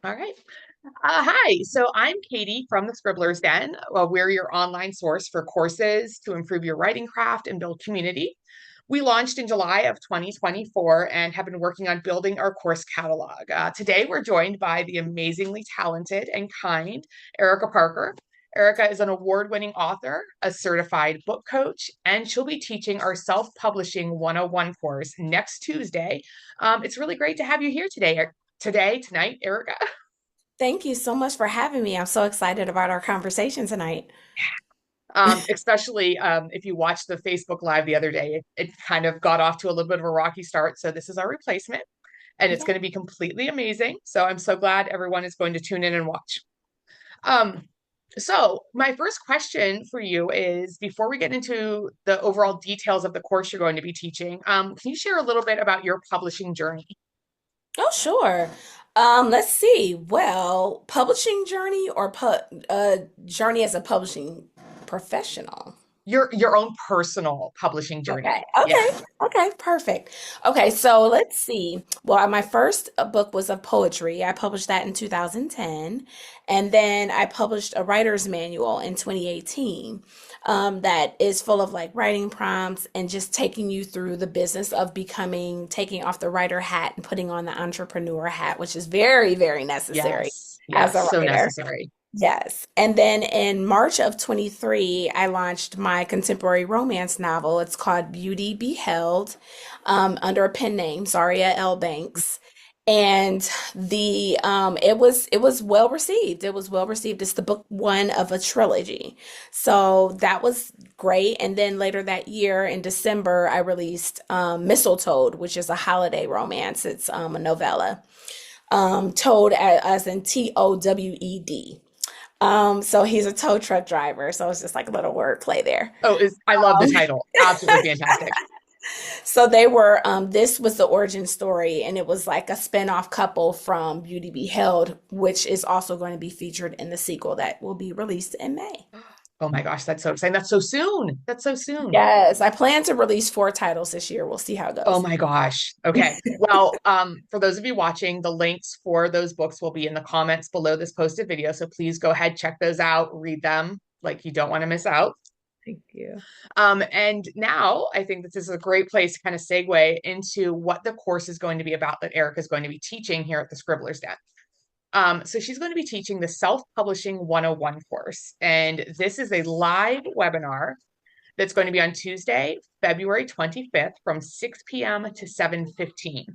All right. Hi. So I'm Katie from the Scribblers Den. We're your online source for courses to improve your writing craft and build community. We launched in July of 2024 and have been working on building our course catalog. Today, we're joined by the amazingly talented and kind Eryka Parker. Eryka is an award-winning author, a certified book coach, and she'll be teaching our self-publishing 101 course next Tuesday. It's really great to have you here tonight, Eryka. Thank you so much for having me. I'm so excited about our conversation tonight. Especially if you watched the Facebook Live the other day, it kind of got off to a little bit of a rocky start. So this is our replacement, and it's Okay. going to be completely amazing. So I'm so glad everyone is going to tune in and watch. Um, so my first question for you is, before we get into the overall details of the course you're going to be teaching, can you share a little bit about your publishing journey? Oh, sure. Let's see. Well, publishing journey or journey as a publishing professional. Your own personal publishing Okay. journey. Yeah. Okay. Perfect. Okay. So let's see. Well, my first book was of poetry. I published that in 2010. And then I published a writer's manual in 2018 that is full of like writing prompts and just taking you through the business of taking off the writer hat and putting on the entrepreneur hat, which is very, very necessary Yes. as a Yes. So writer. necessary. Yes. And then in March of 23, I launched my contemporary romance novel. It's called Beauty Beheld, under a pen name, Zaria L. Banks. And it was well received. It was well received. It's the book one of a trilogy. So that was great. And then later that year in December, I released Mistletoe, which is a holiday romance. It's a novella. Toad as in Towed. So he's a tow truck driver. So it's just like a little wordplay there. Oh, is I love the Um, title. Absolutely fantastic. so they were, this was the origin story, and it was like a spin-off couple from Beauty Beheld, which is also going to be featured in the sequel that will be released in May. Oh my gosh, that's so exciting. That's so soon. That's so soon. Yes, I plan to release four titles this year. We'll see how it Oh goes. my gosh. Okay. Well, for those of you watching, the links for those books will be in the comments below this posted video. So please go ahead, check those out, read them. Like you don't want to miss out. Thank you. And now I think this is a great place to kind of segue into what the course is going to be about that Eryka is going to be teaching here at the Scribblers Den. So she's going to be teaching the Self-Publishing 101 course. And this is a live webinar that's going to be on Tuesday, February 25th from 6 p.m. to 7:15.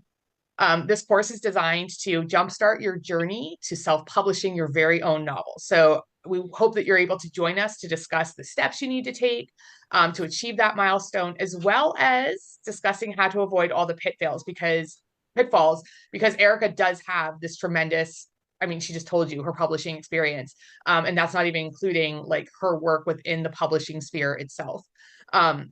This course is designed to jumpstart your journey to self-publishing your very own novel. So we hope that you're able to join us to discuss the steps you need to take to achieve that milestone, as well as discussing how to avoid all the pitfalls, because Eryka does have this tremendous, I mean, she just told you her publishing experience. And that's not even including like her work within the publishing sphere itself.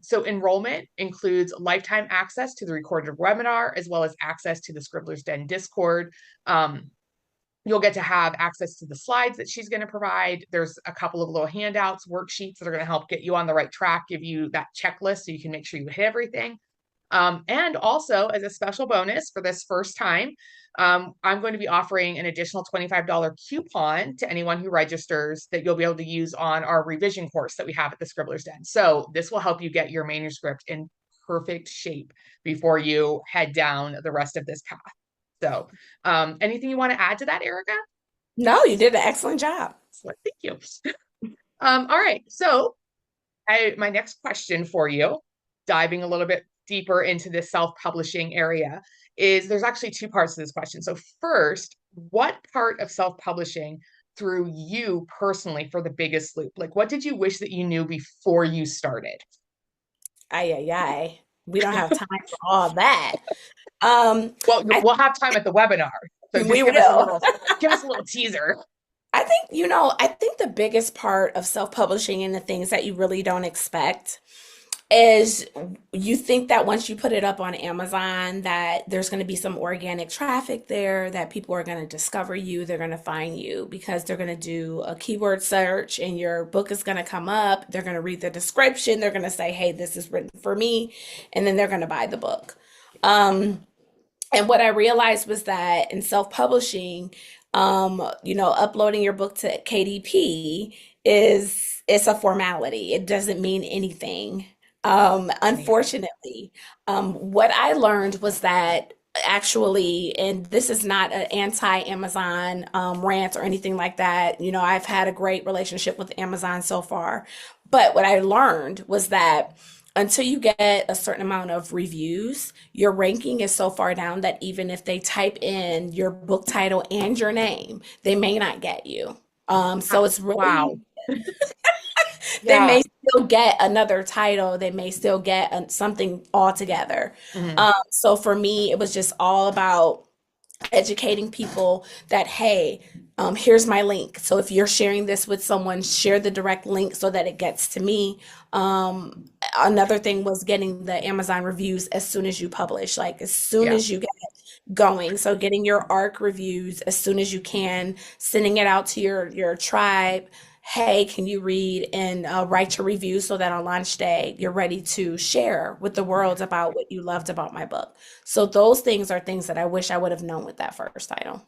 So enrollment includes lifetime access to the recorded webinar, as well as access to the Scribblers Den Discord. You'll get to have access to the slides that she's going to provide. There's a couple of little handouts, worksheets that are going to help get you on the right track, give you that checklist so you can make sure you hit everything. And also, as a special bonus for this first time, I'm going to be offering an additional $25 coupon to anyone who registers that you'll be able to use on our revision course that we have at the Scribblers Den. So this will help you get your manuscript in perfect shape before you head down the rest of this path. So, anything you want to add to that, Eryka? No, you did an excellent job. Thank you. All right. So, my next question for you, diving a little bit deeper into this self-publishing area, is there's actually two parts to this question. So first, what part of self-publishing threw you personally for the biggest loop? Like, what did you wish that you knew before you started? Ay, ay, ay. We don't have time for all that. Um, Well, I we'll have time at the webinar. So We just give us a will. little, give us a little teaser. I think the biggest part of self-publishing and the things that you really don't expect is you think that once you put it up on Amazon that there's going to be some organic traffic there, that people are going to discover you, they're going to find you because they're going to do a keyword search and your book is going to come up, they're going to read the description, they're going to say, "Hey, this is written for me," and then they're going to buy the book. Um, And what I realized was that in self-publishing, Uploading your book to KDP is it's a formality. It doesn't mean anything. Amazing. Unfortunately, what I learned was that actually, and this is not an anti-Amazon rant or anything like that. I've had a great relationship with Amazon so far, but what I learned was that until you get a certain amount of reviews, your ranking is so far down that even if they type in your book title and your name, they may not get you. So it's really, Wow. they Yeah. may still get another title, they may still get something altogether. Mhm. So for me, it was just all about educating people that, hey, here's my link. So if you're sharing this with someone, share the direct link so that it gets to me. Another thing was getting the Amazon reviews as soon as you publish, like as soon Yeah. as you get going. So getting your ARC reviews as soon as you can, sending it out to your tribe. Hey, can you read and write your review so that on launch day you're ready to share with the world about what you loved about my book. So those things are things that I wish I would have known with that first title.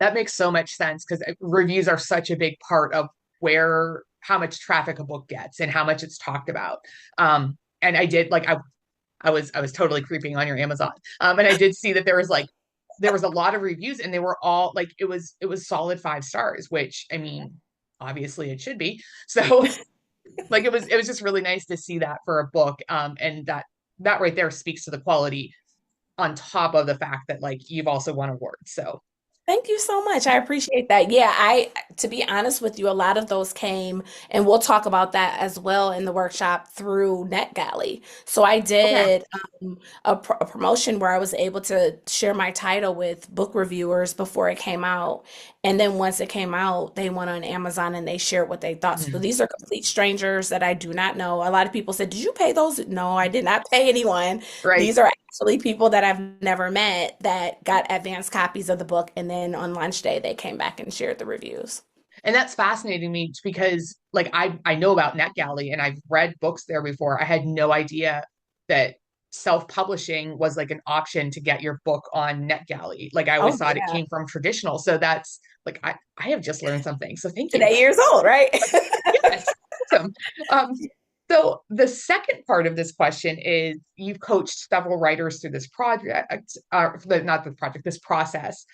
That makes so much sense because reviews are such a big part of where how much traffic a book gets and how much it's talked about. And I did like I was totally creeping on your Amazon. And I did see that there was a lot of reviews and they were all like it was solid 5 stars, which I mean, obviously it should be. So like it was just really nice to see that for a book. And that right there speaks to the quality on top of the fact that like you've also won awards. So Thank you so much. I appreciate that. Yeah, to be honest with you, a lot of those came, and we'll talk about that as well in the workshop through NetGalley. So I okay. did a promotion where I was able to share my title with book reviewers before it came out. And then once it came out, they went on Amazon and they shared what they thought. So Mhm. these are complete strangers that I do not know. A lot of people said, "Did you pay those?" No, I did not pay anyone. Right. These are actually people that I've never met that got advanced copies of the book, and then on launch day they came back and shared the reviews. And that's fascinating me because like I know about NetGalley and I've read books there before. I had no idea that self-publishing was like an option to get your book on NetGalley. Like I always Oh thought it yeah, came from traditional. So that's like I have just learned something. So thank you. today years old, right? Yes, awesome. Um, so the second part of this question is you've coached several writers through this project, not the project, this process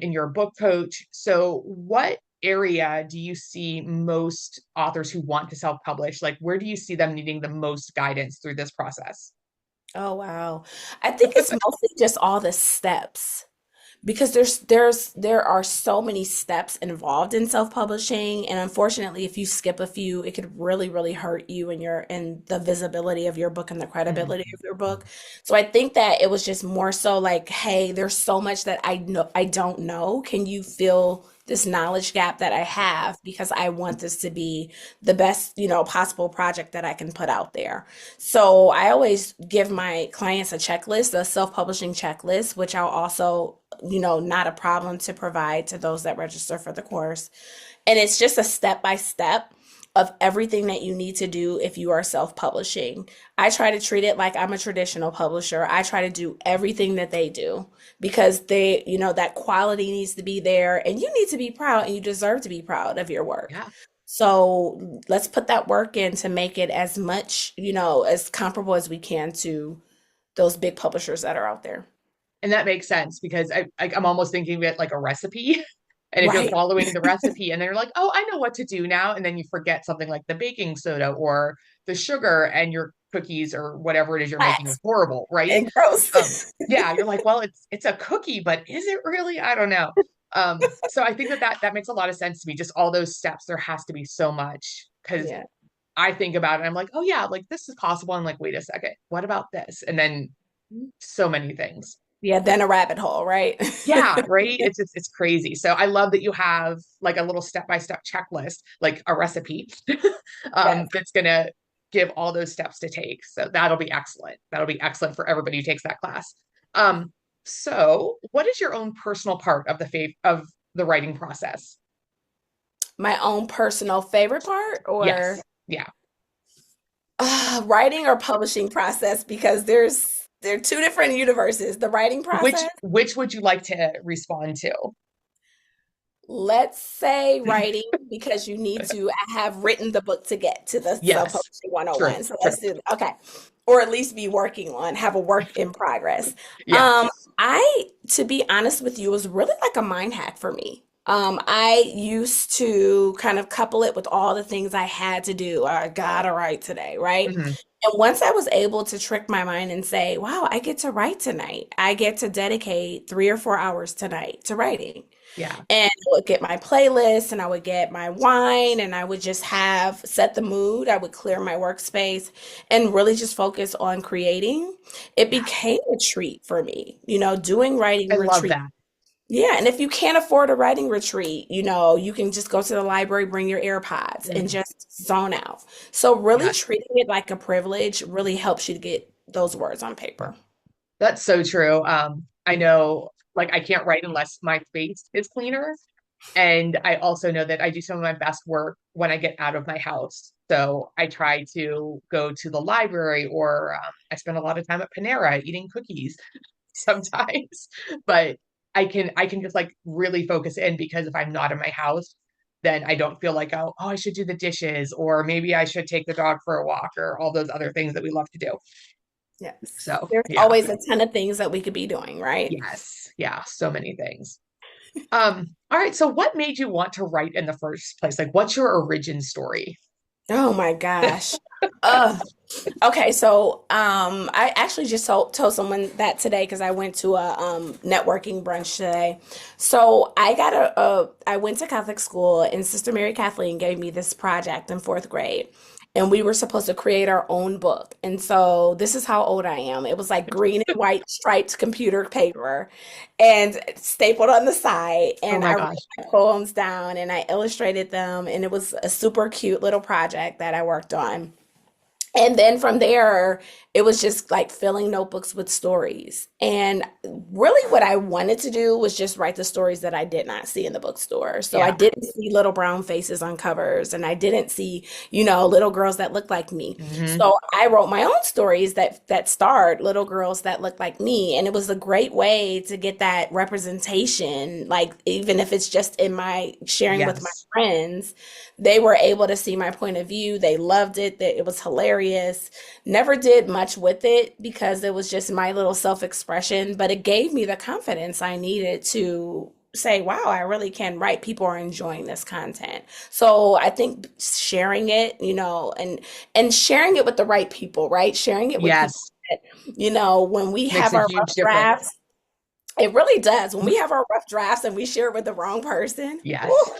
in your book coach. So what area do you see most authors who want to self-publish? Like where do you see them needing the most guidance through this process? Oh wow. I think it's mostly just all the steps. Because there are so many steps involved in self-publishing, and unfortunately if you skip a few it could really hurt you and the visibility of your book and the Mhm. credibility of your book. So I think that it was just more so like, hey, there's so much that I don't know, can you fill this knowledge gap that I have, because I want this to be the best possible project that I can put out there. So I always give my clients a checklist, a self-publishing checklist, which I'll also, not a problem to provide to those that register for the course. And it's just a step by step of everything that you need to do if you are self-publishing. I try to treat it like I'm a traditional publisher. I try to do everything that they do because that quality needs to be there, and you need to be proud and you deserve to be proud of your work. Yeah. So let's put that work in to make it as much, as comparable as we can to those big publishers that are out there. And that makes sense because I'm almost thinking of it like a recipe. And if you're Right. following the recipe and then you're like, oh, I know what to do now. And then you forget something like the baking soda or the sugar and your cookies or whatever it is you're making is Flat horrible, right? and gross. Yeah, you're like, well, it's a cookie, but is it really? I don't know. So I think that makes a lot of sense to me. Just all those steps, there has to be so much because Yeah. I think about it, I'm like, oh yeah, like this is possible. I'm like, wait a second, what about this? And then so many things. Yeah, then a rabbit hole, right? Yeah, right. It's crazy. So I love that you have like a little step-by-step checklist, like a recipe, Yes. that's gonna give all those steps to take. So that'll be excellent. That'll be excellent for everybody who takes that class. Um, so what is your own personal part of the writing process? My own personal favorite part, or Yes. Yeah. writing or publishing process, because there are two different universes. The writing Which process. which would you like to respond to? Let's say writing because you need to have written the book to get to the Yes. self-publishing True. 101. So True. let's do okay. Or at least be working on, have a work in progress. Um, Yes. I, to be honest with you, was really like a mind hack for me. I used to kind of couple it with all the things I had to do. I gotta write today, right? Hmm. And once I was able to trick my mind and say, wow, I get to write tonight. I get to dedicate 3 or 4 hours tonight to writing. Yeah. And I would get my playlist and I would get my wine and I would just have set the mood. I would clear my workspace and really just focus on creating. It Yeah. became a treat for me, doing writing I love retreat. that. Yeah, and if you can't afford a writing retreat, you can just go to the library, bring your AirPods and Mhm. just zone out. So really Yes. treating it like a privilege really helps you to get those words on paper. That's so true. I know, like, I can't write unless my space is cleaner. And I also know that I do some of my best work when I get out of my house. So I try to go to the library or I spend a lot of time at Panera eating cookies sometimes. But I can just like really focus in because if I'm not in my house, then I don't feel like, oh, I should do the dishes or maybe I should take the dog for a walk or all those other things that we love to do. Yes. So There's yeah. always a ton of things that we could be doing, right? Yes. Yeah. So many things. All right. So what made you want to write in the first place? Like, what's your origin story? Oh my gosh. Uh, okay, so I actually just told someone that today because I went to a networking brunch today. So I went to Catholic school and Sister Mary Kathleen gave me this project in fourth grade. And we were supposed to create our own book. And so this is how old I am. It was like green and white striped computer paper and stapled on the side. Oh And my I wrote gosh. my poems down and I illustrated them. And it was a super cute little project that I worked on. And then from there, it was just like filling notebooks with stories. And really, what I wanted to do was just write the stories that I did not see in the bookstore. So I Yeah. didn't see little brown faces on covers, and I didn't see, little girls that looked like me. Hmm. So I wrote my own stories that starred little girls that looked like me. And it was a great way to get that representation, like even if it's just in my sharing with my Yes. friends, they were able to see my point of view. They loved it. That it was hilarious. Never did much with it because it was just my little self-expression, but it gave me the confidence I needed to say, wow, I really can write. People are enjoying this content. So I think sharing it, and sharing it with the right people, right? Sharing it with people Yes. that, when we Makes have a our huge rough difference. drafts, it really does. When we have our rough drafts and we share it with the wrong person, Yes. whew.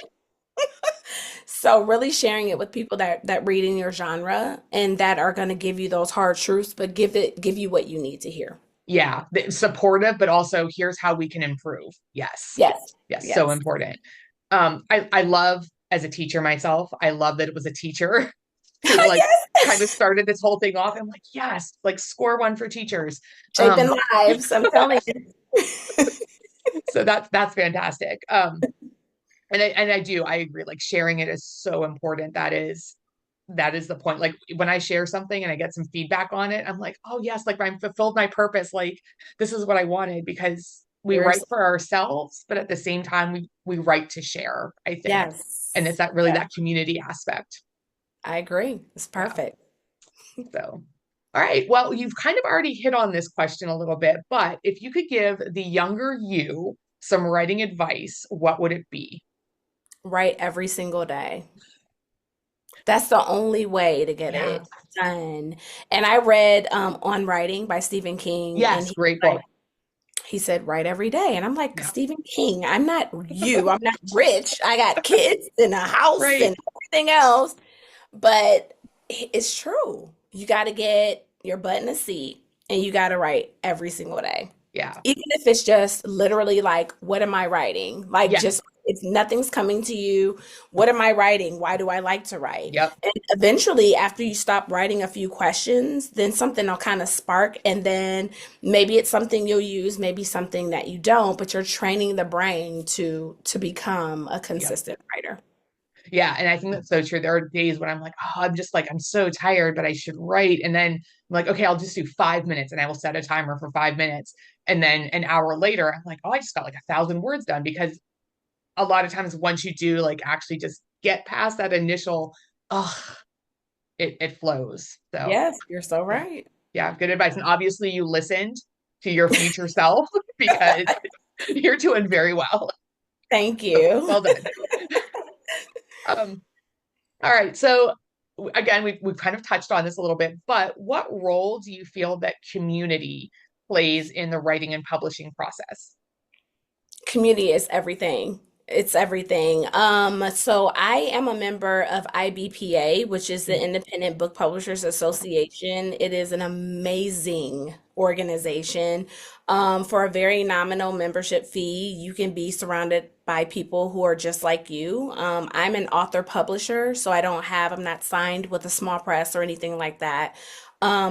So really sharing it with people that read in your genre and that are going to give you those hard truths, but give you what you need to hear. Yeah. Supportive, but also here's how we can improve. Yes. Yes. Yes. So Yes. important. I love as a teacher myself, I love that it was a teacher who like kind of Yes. started this whole thing off. I'm like, yes, like score one for teachers. Shaping Um, lives, I'm telling you. so that's fantastic. And I agree. Like sharing it is so important. That is the point. Like when I share something and I get some feedback on it, I'm like, oh yes, like I fulfilled my purpose. Like this is what I wanted because we write Seriously. for ourselves, but at the same time we write to share, I think. And it's Yes. that really Yeah, that community aspect. I agree. It's Yeah. perfect. So all right. Well, you've kind of already hit on this question a little bit, but if you could give the younger you some writing advice, what would it be? Write every single day. That's the only way to get Yeah. it done. And I read On Writing by Stephen King, and Yes, great book. he said, write every day. And I'm like, Yeah. Stephen King, I'm not you. I'm not rich. I got kids and a house Right. and everything else. But it's true. You got to get your butt in a seat and you got to write every single day. Yeah. Even if it's just literally like, what am I writing? Like, Yeah. just if nothing's coming to you, what am I writing? Why do I like to write? Yep. And eventually, after you stop writing a few questions, then something will kind of spark. And then maybe it's something you'll use, maybe something that you don't, but you're training the brain to become a Yep. consistent writer. Yeah. And I think that's so true. There are days when I'm like, oh, I'm just like, I'm so tired, but I should write. And then I'm like, okay, I'll just do 5 minutes and I will set a timer for 5 minutes. And then an hour later, I'm like, oh, I just got like 1,000 words done because a lot of times once you do like actually just get past that initial, oh, it flows. So Yes, you're so yeah, right. yeah, good advice. And obviously you listened to your future self because you're doing very well. Thank So you. well done. Um, all right. So again, we've kind of touched on this a little bit, but what role do you feel that community plays in the writing and publishing process? Community is everything. It's everything. So I am a member of IBPA, which is the Independent Book Publishers Association. It is an amazing organization. For a very nominal membership fee, you can be surrounded by people who are just like you. I'm an author publisher, so I'm not signed with a small press or anything like that.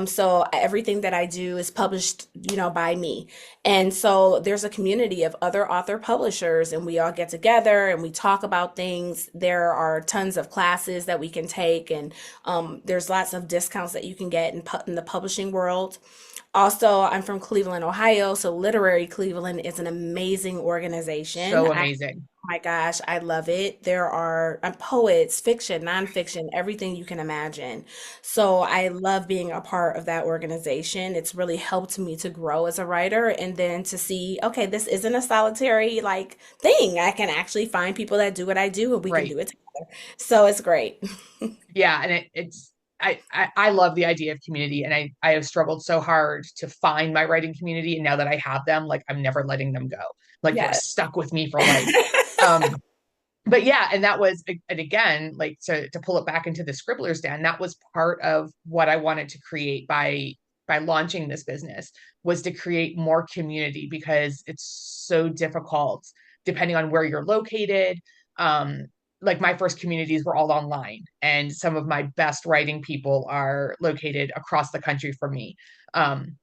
So everything that I do is published, by me. And so there's a community of other author publishers, and we all get together and we talk about things. There are tons of classes that we can take, and there's lots of discounts that you can get in the publishing world. Also, I'm from Cleveland, Ohio, so Literary Cleveland is an amazing organization. So amazing. Oh my gosh, I love it. There are poets, fiction, nonfiction, everything you can imagine. So I love being a part of that organization. It's really helped me to grow as a writer and then to see, okay, this isn't a solitary like thing. I can actually find people that do what I do and we can Right. do it together. So it's great. Yeah. And it's, I love the idea of community, and I have struggled so hard to find my writing community. And now that I have them, like I'm never letting them go. Like they're Yes. stuck with me for life. Um, but yeah, and that was, and again, like to pull it back into the Scribblers Den, that was part of what I wanted to create by launching this business, was to create more community, because it's so difficult depending on where you're located. um like my first communities were all online, and some of my best writing people are located across the country from me. And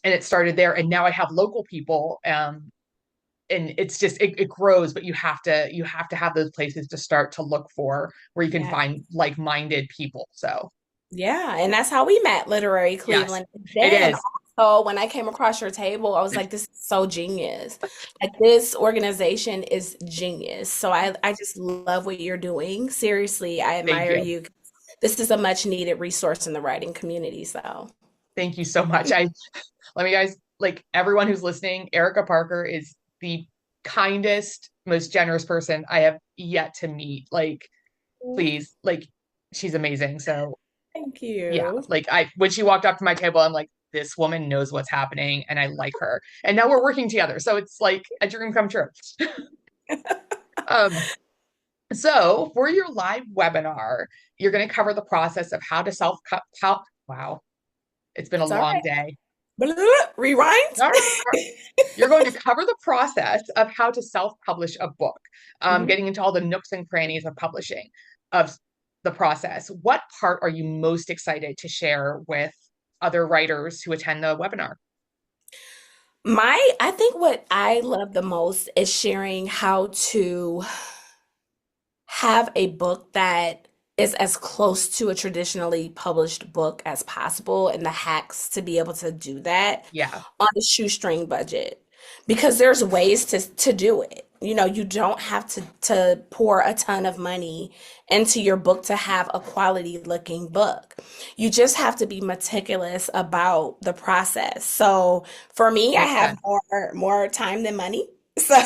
it started there, and now I have local people. And it's just it grows, but you have to have those places to start to look for where you can Yeah. find like-minded people. So Yeah, and that's how we met, Literary yes, Cleveland. And it then is. also, when I came across your table, I was like, this is so genius. Like, this organization is genius. So I just love what you're doing. Seriously, I Thank admire you. you. This is a much needed resource in the writing community. So, Thank you so much. I let me guys, like everyone who's listening, Eryka Parker is the kindest, most generous person I have yet to meet. Like, please, like she's amazing. So thank yeah, you. like I when she walked up to my table, I'm like, this woman knows what's happening and I like her. And now we're working together. So it's like a dream come true. Um, so for your live webinar, you're going to cover the process of how to self cut. How, wow, it's been a It's all long right. day. Blah, rewind. You're going to cover the process of how to self-publish a book, Mhm. getting into all the nooks and crannies of publishing, of the process. What part are you most excited to share with other writers who attend the webinar? I think what I love the most is sharing how to have a book that is as close to a traditionally published book as possible and the hacks to be able to do that Yeah, on a shoestring budget because there's ways to do it. You don't have to pour a ton of money into your book to have a quality looking book. You just have to be meticulous about the process. So for me, I makes have sense. more time than money. So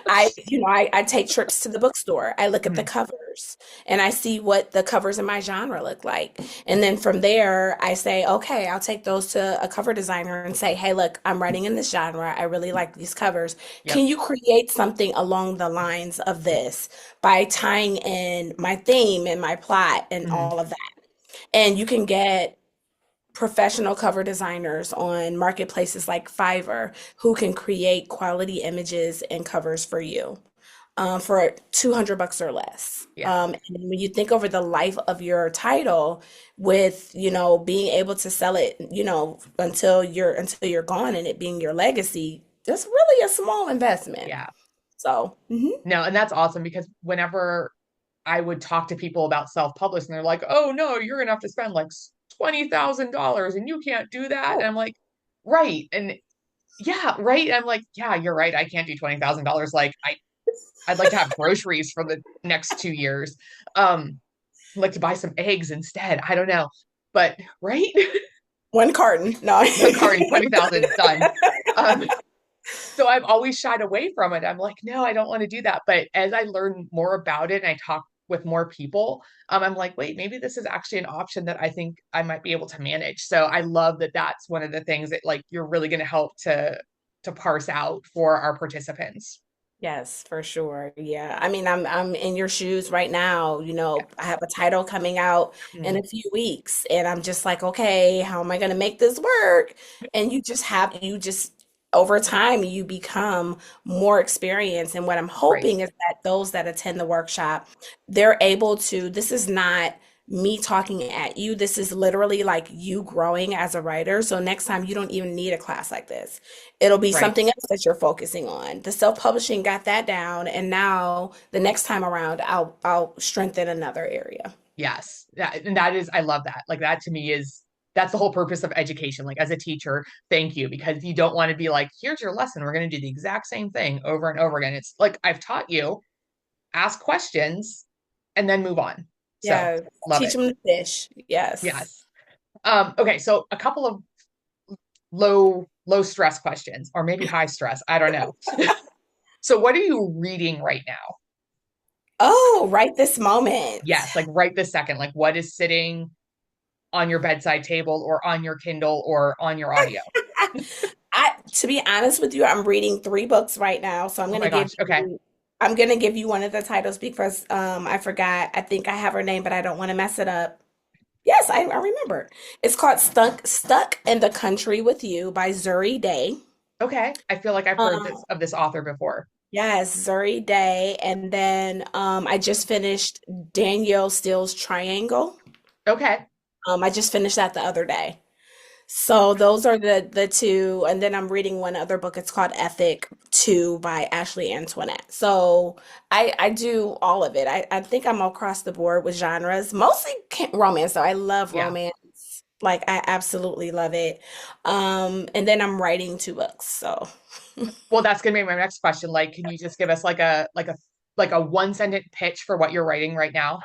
I take trips to the bookstore. I look at the Mhm. covers and I see what the covers in my genre look like. And then from there, I say, okay, I'll take those to a cover designer and say, hey, look, I'm writing in this genre. I really like these covers. Yep. Can you create something along the lines of this by tying in my theme and my plot and Mhm. all of that? And you can get professional cover designers on marketplaces like Fiverr who can create quality images and covers for you for 200 bucks or less. Yeah. And when you think over the life of your title with, being able to sell it, until you're gone and it being your legacy, that's really a small investment. Yeah. So, mhm. No, and that's awesome, because whenever I would talk to people about self-publish and they're like, "Oh no, you're gonna have to spend like $20,000 and you can't do that." And Oh, I'm like, "Right." And yeah, right. I'm like, "Yeah, you're right. I can't do $20,000." Like I'd like to have groceries for the next 2 years. I'd like to buy some eggs instead. I don't know. But right? One carton. No. One carton, 20,000 done. Um, so I've always shied away from it. I'm like, no, I don't want to do that. But as I learn more about it and I talk with more people, I'm like, wait, maybe this is actually an option that I think I might be able to manage. So I love that that's one of the things that like you're really going to help to parse out for our participants. Yes, for sure. Yeah. I mean, I'm in your shoes right now. Yeah. I have a title coming out in Mm, a few weeks, and I'm just like, okay, how am I going to make this work? And you just over time you become more experienced. And what I'm right, hoping is that those that attend the workshop, they're able to, this is not me talking at you. This is literally like you growing as a writer. So next time you don't even need a class like this. It'll be right. something else that you're focusing on. The self-publishing got that down, and now the next time around, I'll strengthen another area. Yes. And that is, I love that. Like that to me is, that's the whole purpose of education. Like as a teacher, thank you, because you don't want to be like, here's your lesson. We're going to do the exact same thing over and over again. It's like, I've taught you, ask questions, and then move on. So Yeah, love teach it. them to fish. Yes. Yes. Okay. So a couple of low stress questions, or maybe high stress. I don't know. So what are you reading right now? Oh, right this moment. Yes, like right this second. Like what is sitting on your bedside table or on your Kindle or on your audio? To be honest with you, I'm reading three books right now, so Oh my gosh. Okay. I'm gonna give you one of the titles because I forgot. I think I have her name, but I don't want to mess it up. Yes, I remember. It's called Stuck in the Country with You by Zuri Day. Okay. I feel like I've heard Um, this of this author before. yes, Zuri Day. And then I just finished Danielle Steele's Triangle. Okay. I just finished that the other day. So those are the two. And then I'm reading one other book. It's called Ethic 2 by Ashley Antoinette. So I do all of it. I think I'm across the board with genres, mostly romance. So I love Yeah. romance. Like I absolutely love it. And then I'm writing two books. So Well, that's gonna be my next question. Like, can you just give us like a one sentence pitch for what you're writing right now?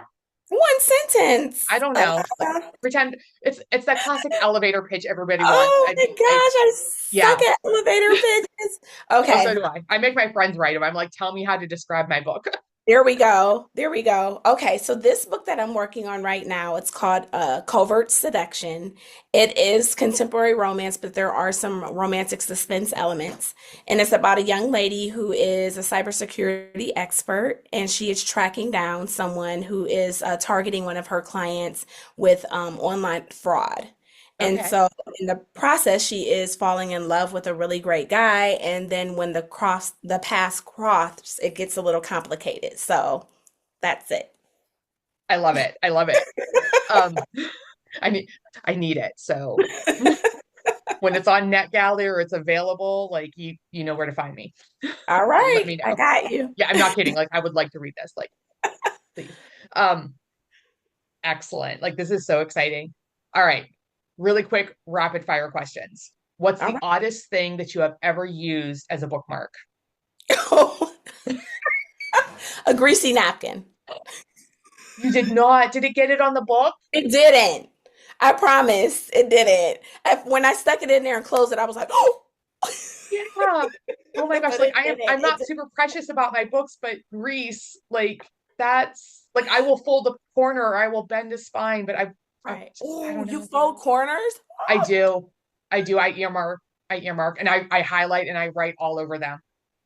one I sentence. don't know. Like pretend it's that classic elevator pitch everybody wants. Oh my I gosh, I suck yeah. at elevator pitches. Oh, so Okay, do I. I make my friends write them. I'm like, tell me how to describe my book. there we go. There we go. Okay, so this book that I'm working on right now, it's called Covert Seduction. It is contemporary romance, but there are some romantic suspense elements. And it's about a young lady who is a cybersecurity expert, and she is tracking down someone who is targeting one of her clients with online fraud. And Okay. so in the process, she is falling in love with a really great guy. And then when the paths cross, it gets a little complicated. So that's it. I love it. I love it. Um, I need I need it. So when it's on NetGalley or it's available, like you know where to find me. All Let right, me I know. got you. Yeah, I'm not kidding. Like I would like to read this. Like, please. Um, excellent. Like this is so exciting. All right. Really quick rapid fire questions. What's All the right. oddest thing that you have ever used as a bookmark? A greasy napkin. You did not. Did it get it on the book? It didn't. I promise it didn't. When I stuck it in there and closed it, I was like, oh, Yeah. Oh my gosh. but Like it didn't. I'm not super precious about my books, but Reese, like that's like I will fold a corner or I will bend a spine, but I Right. just I Oh, don't you know. fold corners? I Oh, do. I do. I earmark and I highlight and I write all over them.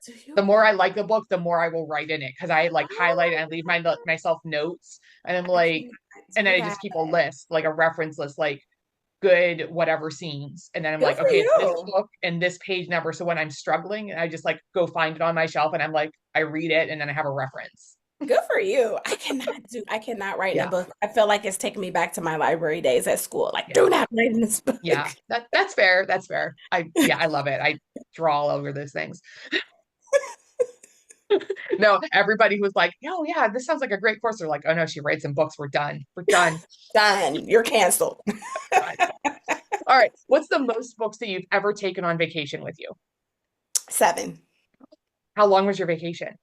do The you? more I like the book, the more I will write in it because I like highlight and I Oh, leave myself notes and I'm I like, cannot and then do I that. just keep a list, like a reference list, like good whatever scenes. And then I'm Good like, for okay, it's this you. book and this page number. So when I'm struggling, I just like go find it on my shelf and I'm like, I read it and then I have a reference. Good for you. I cannot write in a Yeah, book. I feel like it's taking me back to my library days at school. Like, yeah, do not write in this book. yeah. That's fair. That's fair. I love it. I draw all over those things. No, everybody who's like, oh yeah, this sounds like a great course. They're like, oh no, she writes in books. We're done. We're done. Done. You're canceled. Done. All right. What's the most books that you've ever taken on vacation with you? Seven. How long was your vacation?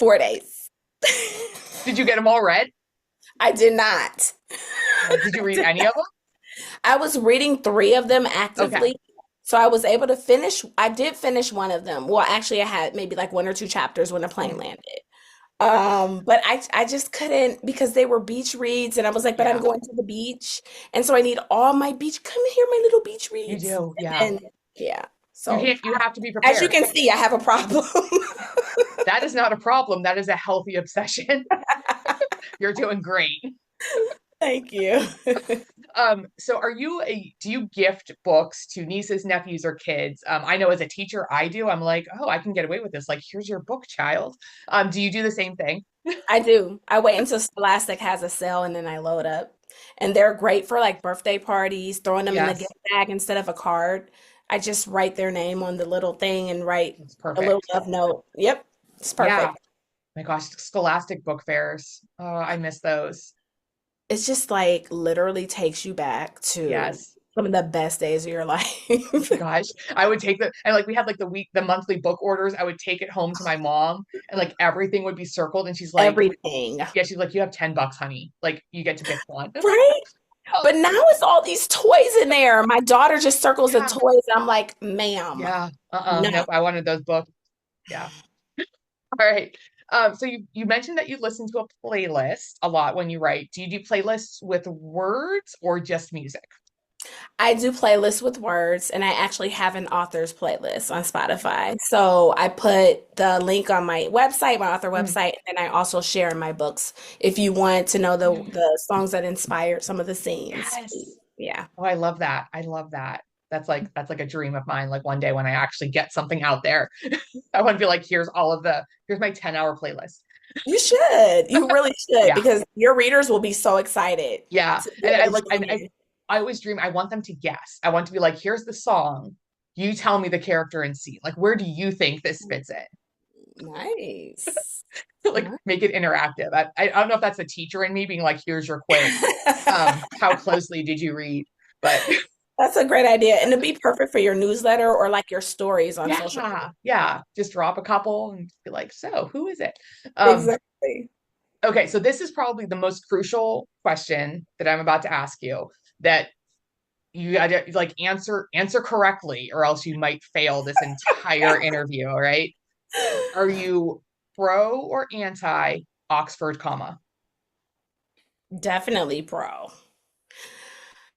4 days. Did you get them all read? I did not. Did you I read did any not. of them? I was reading three of them Okay. actively. So I was able to finish. I did finish one of them. Well, actually, I had maybe like one or two chapters when the plane Mhm. landed. But I just couldn't because they were beach reads, and I was like, but I'm Yeah, going to the beach, and so I need all my beach. Come here, my little beach you reads. do. Yeah. And then, yeah. You So can't, you have to be as you prepared. can see, I have a problem. That is not a problem. That is a healthy obsession. You're doing great. Thank you. So do you gift books to nieces, nephews, or kids? I know as a teacher, I do. I'm like, oh, I can get away with this. Like, here's your book, child. Do you do the same thing? I do. I wait until Scholastic has a sale and then I load up. And they're great for like birthday parties, throwing them in the gift Yes, bag instead of a card. I just write their name on the little thing and write it's a little perfect. love note. Yep, it's Yeah. perfect. My gosh, Scholastic book fairs. Oh, I miss those. It's just like literally takes you back to Yes. some of the best days of your life. My gosh, I would take and like we had like the monthly book orders. I would take it home to my mom, and like everything would be circled. And she's like, Everything. yeah, she's like, you have $10, honey. Like you get to pick one. I'm like, Right? oh, But now it's all these toys in there. My daughter just circles the yeah, toys. I'm like, ma'am, yeah, no. nope. I wanted those books. Yeah. All right. So you mentioned that you listen to a playlist a lot when you write. Do you do playlists with words or just music? I do playlists with words, and I actually have an author's playlist on Spotify. So I put the link on my website, my author Mm, website, and I also share in my books if you want to know the songs that inspired some of the scenes. yes. Yeah. Oh, I love that. I love that. That's like a dream of mine. Like one day when I actually get something out there, I want to be like, here's my 10-hour playlist. You should. You really should Yeah. because your readers will be so excited Yeah. to be And I able to like join in. I always dream, I want them to guess. I want to be like, here's the song. You tell me the character and scene. Like, where do you think this fits in? Nice. Like make it interactive. I don't know if that's the teacher in me being like, here's your quiz. How closely did you read? But That's a great idea. And it'd be perfect for your newsletter or like your stories on social media. yeah, yeah. Just drop a couple and be like, so who is it? Um, Exactly. okay, so this is probably the most crucial question that I'm about to ask you that you gotta like answer correctly, or else you might fail this entire interview, all right? Are you pro or anti Oxford comma? Definitely pro.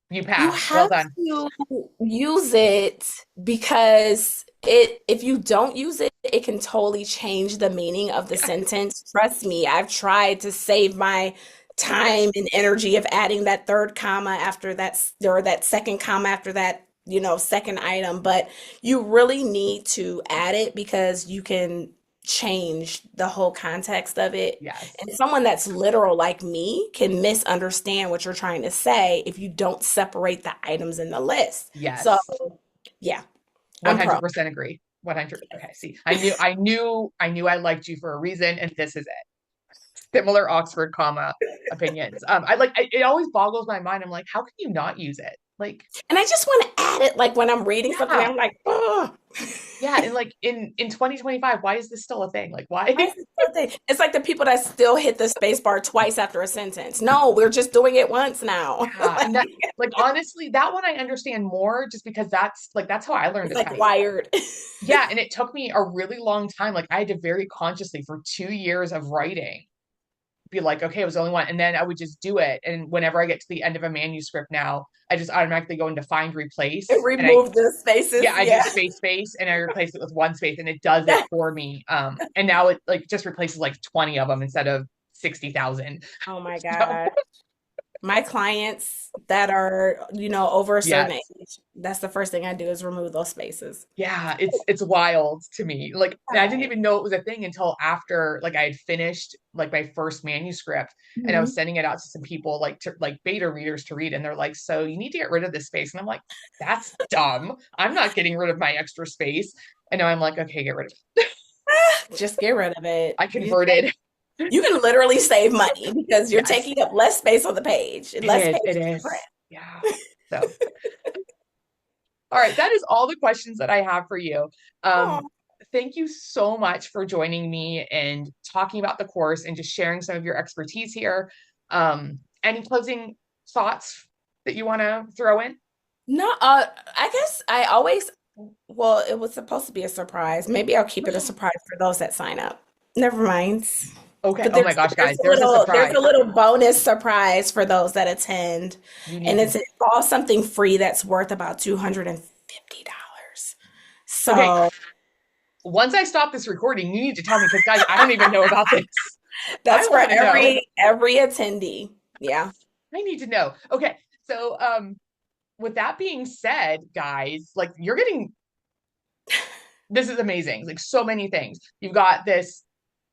You You pass. Well have done. to use it because if you don't use it, it can totally change the meaning of the Yeah. sentence. Trust me, I've tried to save my time and energy of adding that third comma after or that second comma after that, second item, but you really need to add it because you can change the whole context of it. Yes. And someone that's literal like me can misunderstand what you're trying to say if you don't separate the items in the list. So, Yes. yeah, I'm pro. 100% agree. 100. Okay, see. I knew I liked you for a reason, and this is it. Similar Oxford comma opinions. It always boggles my mind. I'm like, how can you not use it? Like, And I just want to add it like when I'm reading something, yeah, I'm like, oh. yeah. And like in 2025, why is this still a thing? Like, why? Why is this something? It's like the people that still hit the space bar twice after a sentence. No, we're just doing it once now. Yeah, and that like honestly, that one I understand more just because that's how I learned It's to like type. wired. Yeah, and it took me a really long time. Like I had to very consciously for 2 years of writing be like, okay, it was the only one. And then I would just do it. And whenever I get to the end of a manuscript now, I just automatically go into find replace. And Remove the yeah, spaces. I do Yeah. space, and I replace it with one space and it does it for me. And now it like just replaces like 20 of them instead of 60,000. Oh my So God. My clients that are, over a certain yes. age, that's the first thing I do is remove those spaces. Yeah, it's wild to me. Like I didn't Right. even know it was a thing until after like I had finished like my first manuscript and I was Mhm. sending it out to some people like to like beta readers to read and they're like, "So you need to get rid of this space." And I'm like, "That's dumb. I'm not getting rid of my extra space." And now I'm like, "Okay, get rid of it." Just get rid of it. I converted. You can literally save money because you're Yes, taking up less space on the page and it less is. It pages to is. print. Yeah. So, all right, that is all the questions that I have for you. Um, Oh. thank you so much for joining me and talking about the course and just sharing some of your expertise here. Any closing thoughts that you want to throw in? No, I guess I always, well, it was supposed to be a surprise. Maybe I'll keep it a surprise for those that sign up. Never mind. Okay. But Oh my gosh, there's guys, a there's a there's surprise. a little bonus surprise for those that attend, You need and to. it's all something free that's worth about $250. Okay. So Once I stop this recording, you need to tell me because, guys, I don't even know about this. I that's for want to know. every attendee. Yeah. I need to know. Okay. So, with that being said, guys, like you're getting this is amazing. Like so many things. You've got this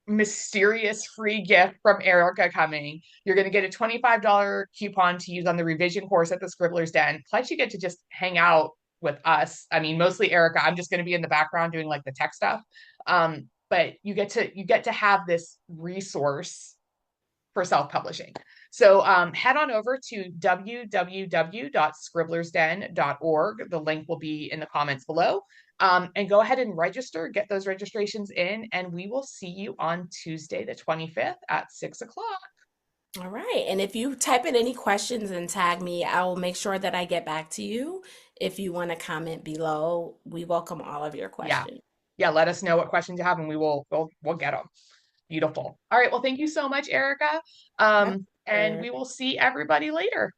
mysterious free gift from Eryka coming. You're going to get a $25 coupon to use on the revision course at the Scribblers Den. Plus, you get to just hang out with us. I mean, mostly Eryka. I'm just going to be in the background doing like the tech stuff. But you get to have this resource for self-publishing. So head on over to www.scribblersden.org. The link will be in the comments below. And go ahead and register, get those registrations in, and we will see you on Tuesday, the 25th at 6 o'clock. All right. And if you type in any questions and tag me, I will make sure that I get back to you. If you want to comment below, we welcome all of your Yeah. questions. Yeah. Let us know what questions you have and we'll get them. Beautiful. All right. Well, thank you so much, Eryka. My And pleasure. we will see everybody later.